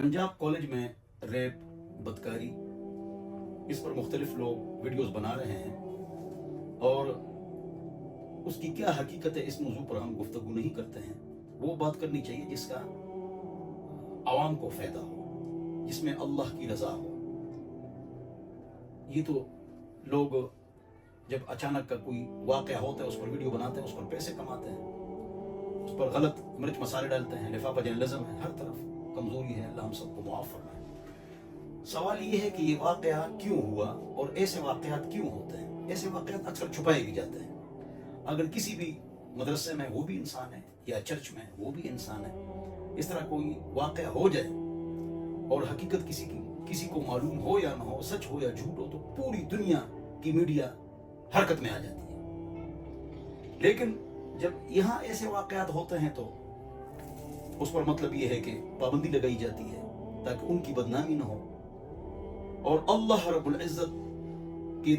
Punjab college में rape, बदकारी, इस पर मुख्तलिफ लोग वीडियोस बना रहे हैं और उसकी क्या हकीकत है इस मौजू पर हम गुफ्तगू नहीं करते हैं। वो बात करनी चाहिए जिसका आवाम को फ़ायदा हो, जिसमें अल्लाह की रज़ा हो। ये तो लोग जब अचानक का कोई वाक़या होता है उस पर वीडियो बनाते हैं, उस पर पैसे कमाते हैं, उस पर गलत मिर्च मसाले डालते हैं, लिफाफा जर्नलिज्म है, हर तरफ कमज़ोरी है। अल्लाह हम सबको मुआफ़ फरमाए। सवाल ये है कि ये वाक़या क्यों हुआ और ऐसे वाक़यात क्यों होते हैं। ऐसे वाक़यात अक्सर छुपाए भी जाते हैं। अगर किसी भी मदरसे में वो भी इंसान है या चर्च में वो भी इंसान है, इस तरह कोई वाक़या हो जाए और हकीकत किसी को मालूम हो या ना हो, सच हो या झूठ हो, तो पूरी दुनिया की मीडिया हरकत में आ जाती है। लेकिन जब यहाँ ऐसे वाक़यात होते हैं तो उस पर मतलब ये है कि पाबंदी लगाई जाती है ताकि उनकी बदनामी ना हो, और अल्लाह रब्बुल इज़्ज़त के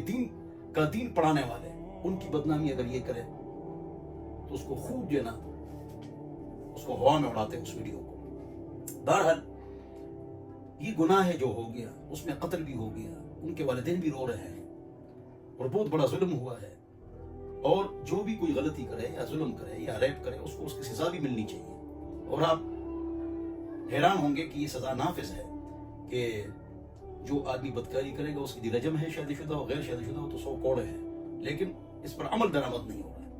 दीन पढ़ाने वाले उनकी बदनामी अगर ये करे तो उसको खूब जो है ना, उसको हवा में उड़ाते हैं उस वीडियो को। बहरहाल ये गुनाह है जो हो गया, उसमें कत्ल भी हो गया, उनके वालिदैन भी रो रहे हैं और बहुत बड़ा जुल्म हुआ है। और जो भी कोई गलती करे या जुल्म करे या रेप करे उसको उसकी सजा भी मिलनी चाहिए। और आप हैरान होंगे कि ये सजा नाफिज है कि जो आदमी बदकारी करेगा उसकी रजम है, शादीशुदा हो, गैर शादीशुदा हो तो 100 कोड़े हैं, लेकिन इस पर अमल दरामद नहीं हो रहा है।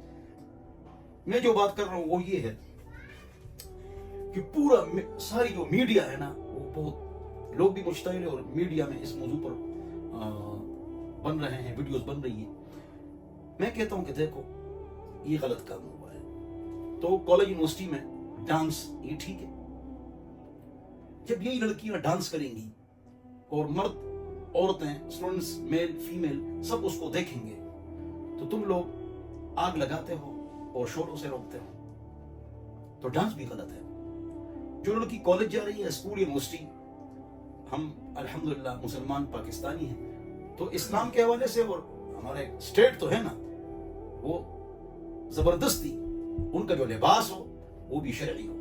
मैं जो बात कर रहा हूँ वो ये है कि पूरा सारी जो मीडिया है ना, वो बहुत लोग भी मुश्तइल है और मीडिया में इस मौजू पर बन रहे हैं, वीडियोस बन रही हैं। मैं कहता हूँ कि देखो ये गलत काम हुआ है। तो कॉलेज यूनिवर्सिटी में डांस ये ठीक है, जब यही लड़कियां डांस करेंगी और मर्द औरतें स्टूडेंट्स मेल फीमेल सब उसको देखेंगे तो तुम लोग आग लगाते हो और शोरों से रोकते हो, तो डांस भी गलत है। जो लड़की कॉलेज जा रही है, स्कूल यूनिवर्सिटी, हम अल्हम्दुलिल्लाह मुसलमान पाकिस्तानी हैं, तो इस्लाम के हवाले से और हमारे स्टेट तो है ना, वो जबरदस्ती उनका जो लिबास हो वो भी शरई हो,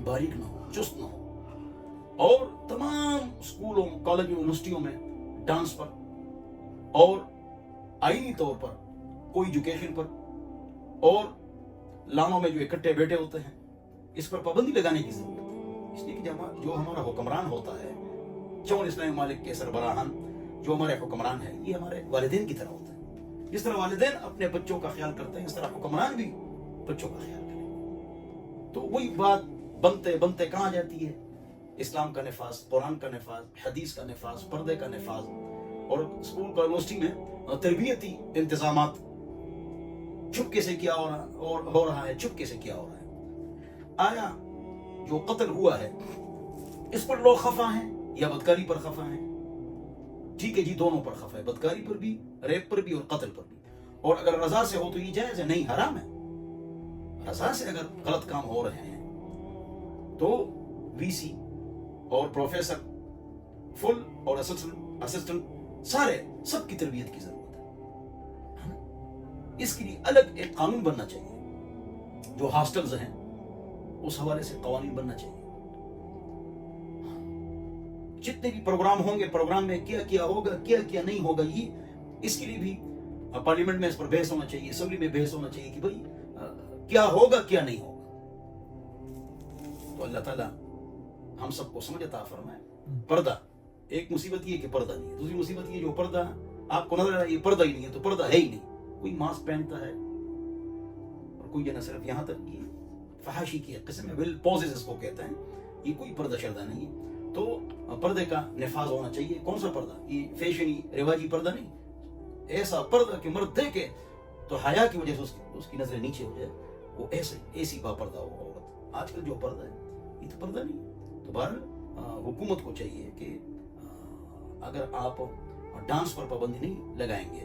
बारीक ना हो, चुस्त ना हो। और तमाम स्कूलों, कॉलेज, यूनिवर्सिटियों में डांस पर और आईनी तौर पर, कोई एजुकेशन पर और लानों में जो इकट्ठे बैठे होते हैं, इस पर पाबंदी लगाने की जरूरत है। इसलिए कि जो हमारा हुक्मरान होता है, 4 इस्लामी मालिक के सरबराहान जो हमारे हुक्मरान है, ये हमारे वालिदैन की तरह होते हैं। जिस तरह वालिदैन अपने बच्चों का ख्याल करते हैं, इस तरह हुक्मरान भी बच्चों का ख्याल करें। तो वही बात बनते बनते कहाँ जाती है, इस्लाम का नफाज, कुरान का नफाज, हदीस का नफाज, पर्दे का नफाज, और स्कूल का यूनिवर्सिटी में तरबियती इंतजामात चुपके से क्या हो रहा है, चुपके से क्या हो रहा है। आया जो कत्ल हुआ है इस पर लोग खफा हैं या बदकारी पर खफा हैं? ठीक है जी, दोनों पर खफा है, बदकारी पर भी, रेप पर भी और कत्ल पर भी। और अगर रजा से हो तो ये जायज है, नहीं हराम है। रजा से अगर गलत काम हो रहे हैं तो वीसी और प्रोफेसर, फुल और असिस्टेंट सारे सबकी तरबियत की जरूरत है। इसके लिए अलग एक कानून बनना चाहिए। जो हॉस्टल्स हैं उस हवाले से कानून बनना चाहिए। जितने भी प्रोग्राम होंगे, प्रोग्राम में क्या क्या होगा, क्या क्या नहीं होगा, ये इसके लिए भी पार्लियामेंट में इस पर बहस होना चाहिए, असेंबली में बहस होना चाहिए कि भाई क्या होगा क्या नहीं होगा। तो अल्लाह ताला हम सबको समझ अता फरमाए। पर्दा, एक मुसीबत ये कि पर्दा नहीं है, दूसरी मुसीबत ये जो पर्दा आपको नजर आ रहा है ये पर्दा ही नहीं है, तो पर्दा है ही नहीं। कोई मास्क पहनता है और कोई ना सिर्फ यहाँ तक ये फहाशी की किस्म है, विल पॉजेस इसको कहते हैं, ये कोई पर्दा शर्दा नहीं है। तो पर्दे का नफाज होना चाहिए। कौन सा पर्दा? ये फैशनी रिवाजी पर्दा नहीं, ऐसा पर्दा कि मर्द देखे तो हया की वजह से उसकी नजरें नीचे हो जाए, वो ऐसी पर्दा हो औरत। आजकल जो पर्दा है ये तो पर्दा नहीं है। तो बहरहाल हुकूमत को चाहिए कि अगर आप डांस पर पाबंदी नहीं लगाएंगे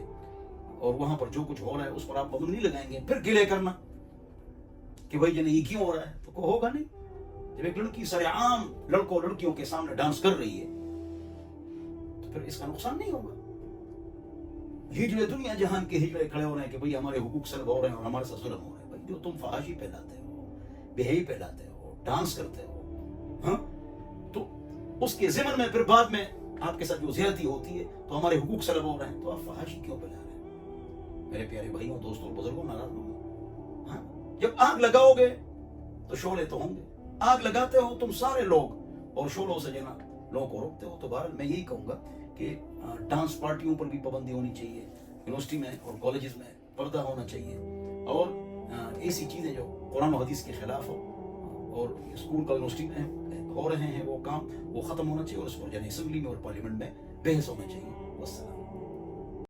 और वहां पर जो कुछ हो रहा है उस पर आप पाबंदी नहीं लगाएंगे, फिर गिले करना कि भाई जने ये क्यों हो रहा है, तो को होगा नहीं। जब एक लड़की सरेआम लड़कों लड़कियों के सामने डांस कर रही है तो फिर इसका नुकसान नहीं होगा। हिजड़े दुनिया जहान के हिजड़े खड़े हो रहे हैं कि भाई हमारे हुकूक सल्ब हो रहे हैं और हमारे साथ जुल्म हो रहा है। भाई जो तुम फहाशी फैलाते हो, बेहई फैलाते हो, डांस करते हो, हाँ, तो اس کے ضمن میں پھر بعد میں آپ کے ساتھ جو زیادتی ہوتی ہے تو ہمارے حقوق سلب ہو رہے ہیں، تو آپ فحاشی کیوں پھیلا رہے ہیں؟ میرے پیارے بھائیوں، دوستوں اور بزرگوں، ناراض نہ ہوں۔ ہاں، جب آگ لگاؤ گے تو شعلے تو ہوں گے، آگ لگاتے ہو تم سارے لوگ اور شعلوں سے جنا لوگوں کو روکتے ہو۔ تو بہرحال میں یہی کہوں گا کہ ڈانس پارٹیوں پر بھی پابندی ہونی چاہیے، یونیورسٹی میں اور کالجز میں پردہ ہونا چاہیے، اور ایسی چیزیں جو قرآن و حدیث کے خلاف ہو اور اسکول کا یونیورسٹی میں ہو رہے ہیں وہ کام، وہ ختم ہونا چاہیے، اور اس پر جن اسمبلی میں اور پارلیمنٹ میں بحث ہونا چاہیے۔ والسلام۔